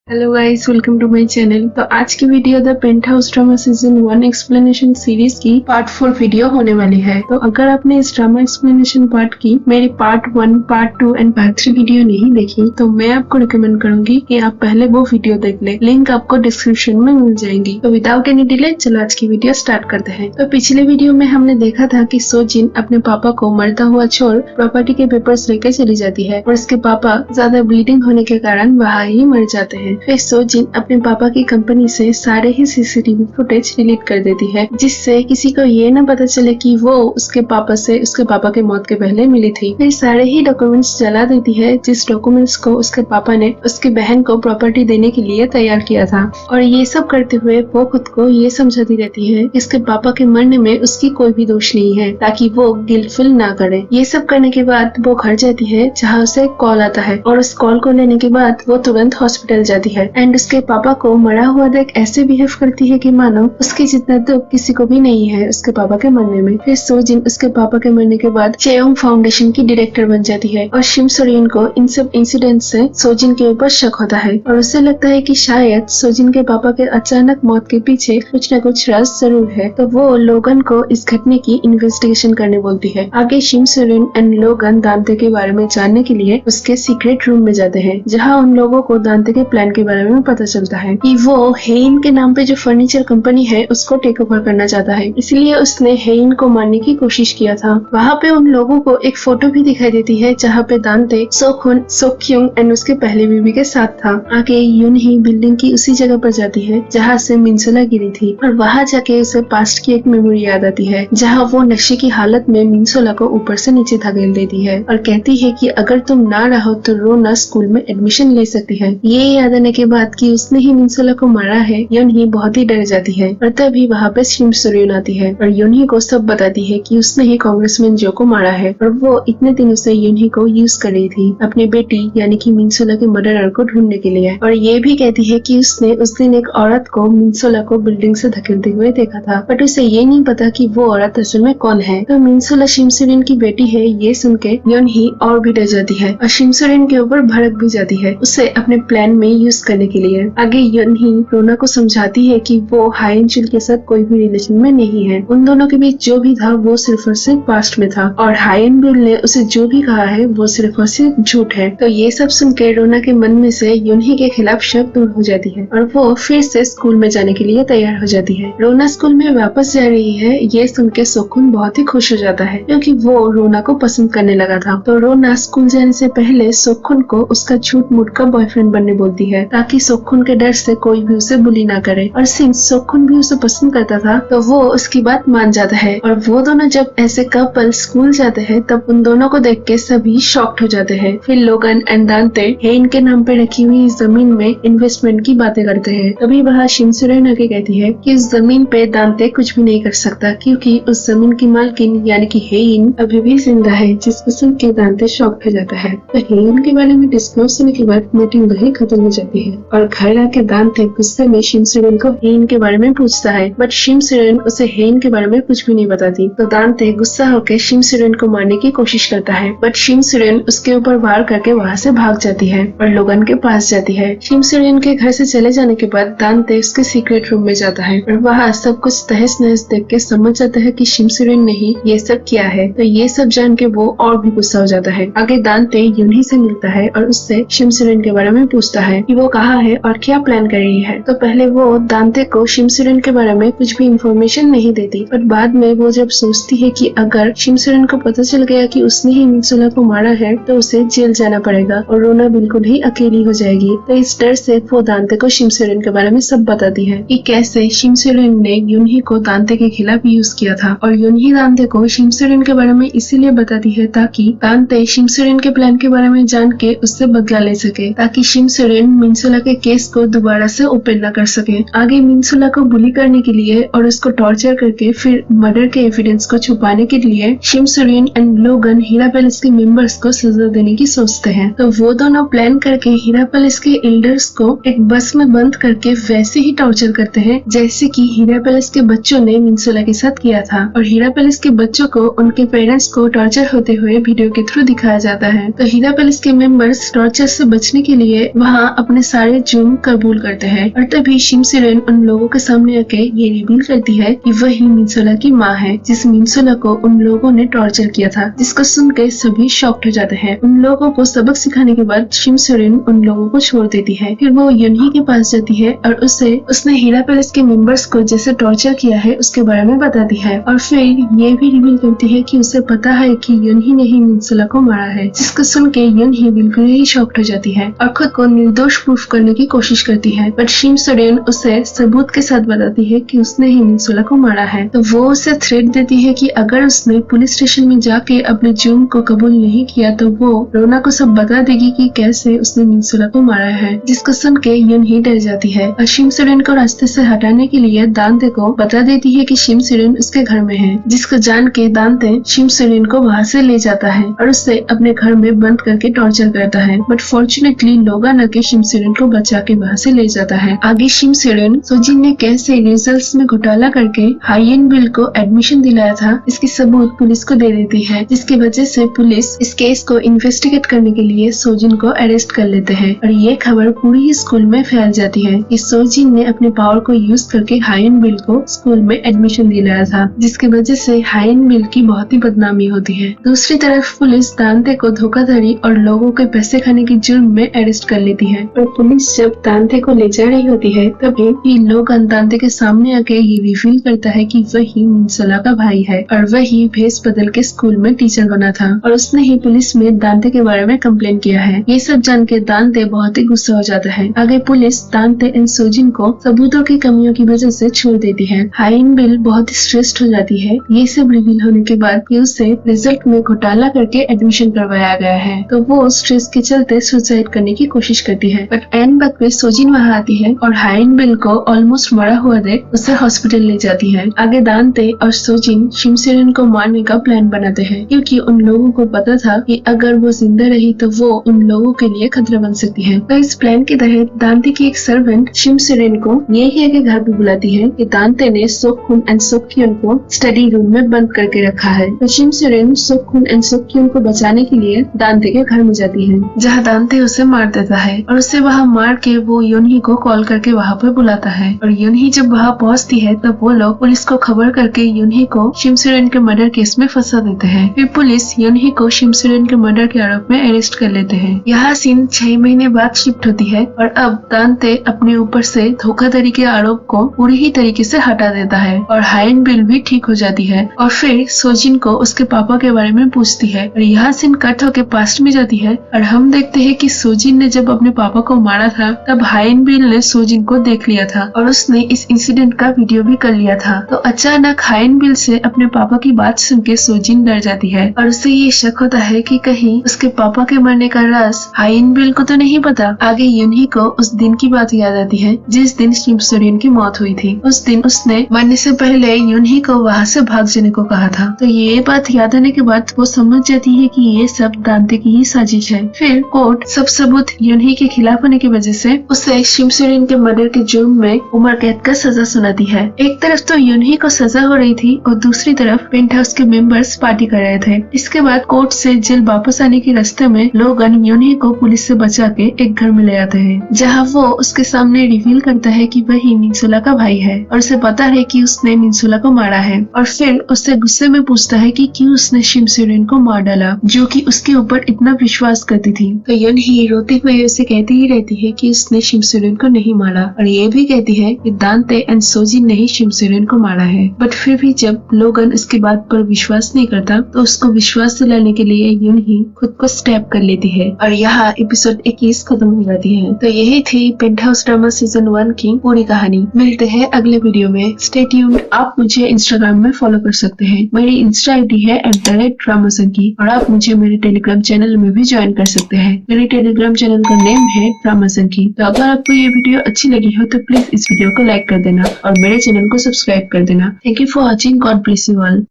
Hello guys, welcome to my channel. तो आज की video the penthouse drama season 1 explanation series की part 4 video होने वाली है। तो अगर आपने इस ड्रामा एक्सप्लेनेशन पार्ट की मेरी part 1, part 2 and part 3 video नहीं देखी तो मैं आपको रिकमेंड करूंगी कि आप पहले वो वीडियो देख ले। लिंक आपको डिस्क्रिप्शन में मिल जाएंगी। तो विदाउट एनी डिले चलो आज की वीडियो स्टार्ट करते हैं। तो पिछले वीडियो में हमने देखा था कि सोजिन अपने पापा को मरता हुआ छोड़ प्रॉपर्टी के पेपर्स लेकर चली जाती है और उसके पापा ज्यादा ब्लीडिंग होने के कारण वहाँ ही मर जाते हैं। फिर सोजिन अपने पापा की कंपनी से सारे ही सीसीटीवी फुटेज डिलीट कर देती है, जिससे किसी को ये न पता चले कि वो उसके पापा के मौत के पहले मिली थी। फिर सारे ही डॉक्यूमेंट्स जला देती है, जिस डॉक्यूमेंट्स को उसके पापा ने उसकी बहन को प्रॉपर्टी देने के लिए तैयार किया था। और ये सब करते हुए वो खुद को ये समझाती रहती है कि उसके पापा के मरने में उसकी कोई भी दोष नहीं है, ताकि वो गिल्ट फील ना करे। ये सब करने के बाद वो घर जाती है, जहाँ उसे कॉल आता है और उस कॉल को लेने के बाद वो तुरंत हॉस्पिटल जाती है एंड उसके पापा को मरा हुआ देख ऐसे बिहेव करती है कि मानो उसके जितना दुख किसी को भी नहीं है उसके पापा के मरने में। फिर सोजिन उसके पापा के मरने के बाद चेयोंग फाउंडेशन की डायरेक्टर बन जाती है और शिम सोरिन को इन सब इंसिडेंट से सोजिन के ऊपर शक होता है और उसे लगता है कि शायद सोजिन के पापा के अचानक मौत के पीछे कुछ न कुछ राज जरूर है। तो वो लोगन को इस घटने की इन्वेस्टिगेशन करने बोलती है। आगे शिम सोरिन एंड लोगन दांते के बारे में जानने के लिए उसके सीक्रेट रूम में जाते हैं, जहाँ उन लोगों को दांते के प्लान के बारे में पता चलता है कि वो हेइन के नाम पे जो फर्नीचर कंपनी है उसको टेक ओवर करना चाहता है, इसलिए उसने हेइन को मारने की कोशिश किया था। वहाँ पे उन लोगों को एक फोटो भी दिखाई देती है, जहाँ पे दांते सोक्युंग एंड उसके पहले बीवी के साथ था। आगे यूनही बिल्डिंग की उसी जगह पर जाती है जहाँ से मिनसोला गिरी थी और वहाँ जाके उसे पास्ट की एक मेमोरी याद आती है, जहाँ वो नशे की हालत में मिनसोला को ऊपर से नीचे धकेल देती है और कहती है कि अगर तुम ना रहो तो रोना स्कूल में एडमिशन ले सकती है। ये याद आने के बाद कि उसने ही मिनसोला को मारा है, यूनही बहुत ही डर जाती है और तभी वहाँ पे शिम सोरिन आती है और यूनही को सब बताती है कि उसने ही कांग्रेसमैन जो को मारा है और वो इतने दिनों से यूनही को यूज कर रही थी अपनी बेटी यानी कि मिनसोला के मर्डरर को ढूंढने के लिए। और ये भी कहती है कि उसने उस दिन एक औरत को मिनसोला को बिल्डिंग से धकेलते हुए देखा था, बट उसे ये नहीं पता कि वो औरत असल में कौन है। तो मिनसोला शिम सोरिन की बेटी है, ये सुन के यूनही और भी डर जाती है और शिम सोरिन के ऊपर भड़क भी जाती है उसे अपने प्लान में यूज करने के लिए। आगे यूनही रोना को समझाती है कि वो हायन चिल के साथ कोई भी रिलेशन में नहीं है, उन दोनों के बीच जो भी था वो सिर्फ और सिर्फ पास्ट में था और हायन बिल ने उसे जो भी कहा है वो सिर्फ और सिर्फ झूठ है। तो ये सब सुन के रोना के मन में से यूनही के खिलाफ शक दूर हो जाती है और वो फिर से स्कूल में जाने के लिए तैयार हो जाती है। रोना स्कूल में वापस जा रही है, ये सुन के सोकुन बहुत ही खुश हो जाता है क्योंकि वो रोना को पसंद करने लगा था। तो रोना स्कूल जाने से पहले सोकुन को उसका झूठ मूठ का बॉयफ्रेंड बनने बोलती है, ताकि सोकुन के डर से कोई भी उसे बुली ना करे। और सिंस सोकुन भी उसे पसंद करता था तो वो उसकी बात मान जाता है और वो दोनों जब ऐसे कपल स्कूल जाते हैं तब उन दोनों को देख के सभी शॉक्ड हो जाते हैं। फिर लोगन एंड दांते हेइन के नाम पे रखी हुई जमीन में इन्वेस्टमेंट की बातें करते हैं। तभी वह शिम सोरिन आके कहती है कि उस जमीन पे दांते कुछ भी नहीं कर सकता, क्योंकि उस जमीन की मालकिन यानी कि हेइन अभी भी जिंदा है, जिसको सुन के दांते शॉक्ड हो जाता है। तो हेइन के बारे में डिस्क्लोज होने के बाद मीटिंग वही खत्म हो जाती है और घर आके दांते गुस्से में शिम सोरिन को हेइन के बारे में पूछता है, बट शिम सोरिन उसे हेइन के बारे में कुछ भी नहीं बताती। तो दांते गुस्सा होकर शिम सोरिन को मारने की कोशिश करता है, बट शिम सोरिन उसके ऊपर वार करके वहाँ से भाग जाती है और लोगन के पास जाती है। शिम सोरिन के घर से चले जाने के बाद दांते उसके सीक्रेट रूम में जाता है और वहाँ सब कुछ तहस नहस देख के समझ जाता है कि शिम सोरिन ने ही ये सब किया है। तो ये सब जान के वो और भी गुस्सा हो जाता है। आगे दांते यूनही से मिलता है और उससे शिम सोरिन के बारे में पूछता है कि वो कहाँ है और क्या प्लान कर रही है। तो पहले वो दांते को शिम सोरिन के बारे में कुछ भी इंफॉर्मेशन नहीं देती, पर बाद में वो जब सोचती है कि अगर शिम सोरिन को पता चल गया कि उसने ही मिनसोला को मारा है तो उसे जेल जाना पड़ेगा और रोना बिल्कुल ही अकेली हो जाएगी। तो इस डर से वो दांते को शिम सोरिन के बारे में सब बताती है कि कैसे शिम सोरिन ने यूनही को दांते के खिलाफ यूज किया था और यूनही दांते को शिम सोरिन के बारे में इसीलिए बताती है ताकि दांते शिम सोरिन के प्लान के बारे में जान के उससे बदला ले सके, ताकि शिम सोरिन मिनसोला के केस को दोबारा से ओपन न कर सके। आगे मिनसोला को बुली करने के लिए और उसको टॉर्चर करके फिर मर्डर के एविडेंस को छुपाने के लिए शिम सोरिन एंड लोगन हीरा पैलेस के मेंबर्स को सजा देने की सोचते हैं। तो वो दोनों प्लान करके हीरा पैलेस के एल्डर्स को एक बस में बंद करके वैसे ही टॉर्चर करते हैं जैसे कि हीरा पैलेस के बच्चों ने मिनसोला के साथ किया था और हीरा पैलेस के बच्चों को उनके पेरेंट्स को टॉर्चर होते हुए वीडियो के थ्रू दिखाया जाता है। तो हीरा पैलेस के मेंबर्स टॉर्चर से बचने के लिए वहाँ अपने अपने सारे जुर्म कबूल करते हैं। और तभी शिम सिरेन उन लोगों के सामने आके ये रिवील करती है कि वही मिनसोला की माँ है, जिस मिनसोला को उन लोगों ने टॉर्चर किया था, जिसको सुन के सभी शॉक्ड हो जाते हैं। उन लोगों को सबक सिखाने के बाद शिम सिरेन उन लोगों को छोड़ देती है। फिर वो युनही के पास जाती है और उसने हीरा पैलेस के मेंबर्स को जैसे टॉर्चर किया है उसके बारे में बताती है। और फिर ये भी रिवील करती है कि उसे पता है कि युनही ने ही मिनसोला को मारा है, जिसको सुन के युनही बिल्कुल ही शॉक्ड हो जाती है और खुद को निर्दोष प्रूफ करने की कोशिश करती है। बट शिम सिरेन उसे सबूत के साथ बताती है कि उसने ही मिनसोला को मारा है। तो वो उसे थ्रेट देती है कि अगर उसने पुलिस स्टेशन में जाके अपने जुर्म को कबूल नहीं किया तो वो रोना को सब बता देगी कि कैसे उसने मिनसोला को मारा है, जिसको सुन के युनही डर जाती है और शिम सिरेन को रास्ते से हटाने के लिए दांते को बता देती है कि शिम सिरेन उसके घर में है, जिसको जान के दांते शिम सिरेन को वहाँ से ले जाता है और उससे अपने घर में बंद करके टॉर्चर करता है। बट फॉर्चुनेटली लोगान आके शिम सिरेन को बचा के वहाँ से ले जाता है। आगे शिम सिरेन सोजिन ने कैसे रिजल्ट्स में घोटाला करके हायेन बिल को एडमिशन दिलाया था इसकी सबूत पुलिस को दे देती है, जिसकी वजह से पुलिस इस केस को इन्वेस्टिगेट करने के लिए सोजिन को अरेस्ट कर लेते हैं। और ये खबर पूरी स्कूल में फैल जाती है कि सोजिन ने अपने पावर को यूज करके हायेन बिल को स्कूल में एडमिशन दिलाया था, जिसकी वजह से हायेन बिल की बहुत ही बदनामी होती है। दूसरी तरफ पुलिस दांते को धोखाधड़ी और लोगों के पैसे खाने की जुर्म में अरेस्ट कर लेती है। और पुलिस जब दांते को ले जा रही होती है तभी लोगान दांते के सामने आके ये रिवील करता है कि वही मिनसोला का भाई है और वही भेस बदल के स्कूल में टीचर बना था और उसने ही पुलिस में दांते के बारे में कंप्लेन किया है। ये सब जान के दांते बहुत ही गुस्सा हो जाता है। आगे पुलिस दांते एंड सोजिन को सबूतों की कमियों की वजह से छोड़ देती है। हायेन बिल बहुत ही स्ट्रेस्ड हो जाती है ये सब रिवील होने के बाद कि उसे रिजल्ट में घोटाला करके एडमिशन करवाया गया है, तो वो स्ट्रेस के चलते सुसाइड करने की कोशिश करती है। बट एंड वक्त में सोजिन वहाँ आती है और हायेन बिल को ऑलमोस्ट मरा हुआ देख उसे हॉस्पिटल ले जाती है। आगे दांते और सोजिन शिम सिरेन को मारने का प्लान बनाते हैं, क्योंकि उन लोगों को पता था कि अगर वो जिंदा रही तो वो उन लोगों के लिए खतरा बन सकती है। तो इस प्लान के तहत दांते की एक सर्वेंट शिम सिरेन को ये कह के घर पे बुलाती है कि दांते ने सोखुन एंड सोक्योन को स्टडी रूम में बंद करके रखा है। तो शिम सिरेन सोखुन एंड सोक्योन को बचाने के लिए दांते के घर में जाती है, जहाँ दांते उसे मार देता है और उसे वहाँ मार के वो युनही को कॉल करके वहाँ पे बुलाता है। और युनही जब वहाँ पहुँचती है तब वो लोग पुलिस को खबर करके युनही को शिम सिरेन के मर्डर केस में फंसा देते हैं। फिर पुलिस युनही को शिम सिरेन के मर्डर के आरोप में अरेस्ट कर लेते हैं। यहाँ सीन 6 महीने बाद शिफ्ट होती है और अब दांते अपने ऊपर से धोखाधड़ी के आरोप को पूरी ही तरीके से हटा देता है और हायेन बिल भी ठीक हो जाती है। और फिर सोजिन को उसके पापा के बारे में पूछती है और यहाँ सीन कट होके पास्ट में जाती है और हम देखते हैं कि सोजिन ने जब अपने पापा को मारा था तब हायेन बिल ने सोजिन को देख लिया था और उसने इस इंसिडेंट का वीडियो भी कर लिया था। तो अचानक हायेन बिल से अपने पापा की बात सुन के सोजिन डर जाती है और उसे ये शक होता है कि कहीं उसके पापा के मरने का राज हायेन बिल को तो नहीं पता। आगे युनही को उस दिन की बात याद आती है जिस दिन शिम सिरेन की मौत हुई थी। उस दिन उसने मरने से पहले युनही को वहाँ से भाग जाने को कहा था। तो ये बात याद आने के बाद वो समझ जाती है कि ये सब दांते की ही साजिश है। फिर कोर्ट सब सबूत युनही के खिलाफ होने की वजह से उसे शिम सिरेन के मर्डर के जुर्म में उम्र कैद का सजा सुनाती है। एक तरफ तो युनही को सजा हो रही थी और दूसरी तरफ पेंट हाउस के मेंबर्स पार्टी कर रहे थे। इसके बाद कोर्ट से जेल वापस आने के रास्ते में लोगन युनही को पुलिस से बचा के एक घर में ले आते हैं, जहाँ वो उसके सामने रिवील करता है कि वही मिनसोला का भाई है और उसे पता है कि उसने मिनसोला को मारा है। और फिर उससे गुस्से में पूछता है कि क्यों उसने शिम सिरेन को मार डाला, जो कि उसके ऊपर इतना विश्वास करती थी। तो युनही रोते हुए उसे कहती ही रहती है कि उसने शिम सिरेन को नहीं मारा और ये भी कहती है कि दांते एंड सोजिन ने ही शिम सिरेन को मारा है। बट फिर भी जब लोगन इसकी बात पर विश्वास नहीं करता तो उसको विश्वास दिलाने के लिए युनही खुद को स्टैब कर लेती है और यहाँ एपिसोड 21 खत्म हो जाती है। तो यही थी पेंट हाउस ड्रामा सीजन 1 की पूरी कहानी। मिलते हैं अगले वीडियो में। Stay tuned. आप मुझे इंस्टाग्राम में फॉलो कर सकते हैं। मेरी इंस्टा आईडी है @रामासंकी और आप मुझे मेरे टेलीग्राम चैनल में भी ज्वाइन कर सकते हैं। मेरे टेलीग्राम चैनल का नेम है रामासंकी। तो अगर आपको ये वीडियो अच्छी लगी हो तो प्लीज इस वीडियो को लाइक कर देना और मेरे चैनल को सब्सक्राइब कर देना। Thank you for watching. God bless you all.